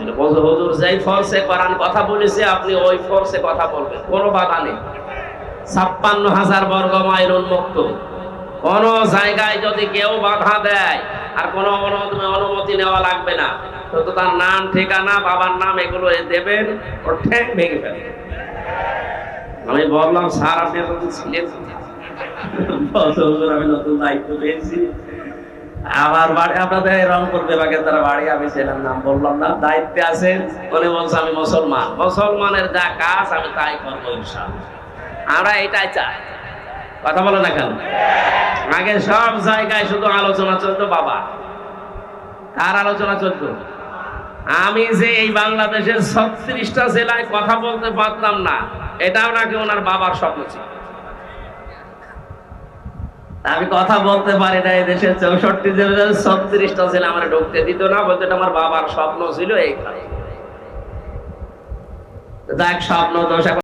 ছিল। বলছে হুজুর যেই ফোর্সে কোরআন কথা বলেছে আপনি ওই ফোর্সে কথা বলবেন, কোনো বাধা নেই। 56,000 বর্গ মাইল উন্মুক্ত, কোন জায়গায় যদি কেউ বাধা দেয় আর কোনো অনুমতি নেওয়া লাগবে না, তো তার নাম ঠিকানা বাবার নাম এগুলো দেবেন, ওর ঠ্যাং ভেঙে ফেলবেন। আমি বললাম স্যার আপনি এতদিন ছিলেন? আমি নতুন দায়িত্ব পেয়েছি, আমার বাড়ি আপনাদের রংপুর বিভাগের তারা বাড়ি, আমি ছিলাম, নাম বললাম না, দায়িত্বে আছেন। উনি বলছে আমি মুসলমান, মুসলমানের যা কাজ আমি তাই করবো ইনশাআল্লাহ। আমরা এটাই চাই, কথা বলে না কেন? আগে সব জায়গায় শুধু আলোচনা চলতো, বাবা কার আলোচনা চলতো? আমি যে এই বাংলাদেশের 36টা জেলায় কথা বলতে পারতাম না, এটাও নাকি ওনার বাবার স্বপ্ন ছিল। আমি কথা বলতে পারি না, এই দেশের 64 জেলার 36টা জেলা আমার ঢুকতে দিত না, বলতে এটা আমার বাবার স্বপ্ন ছিল। এই দেখ স্বপ্ন দোষ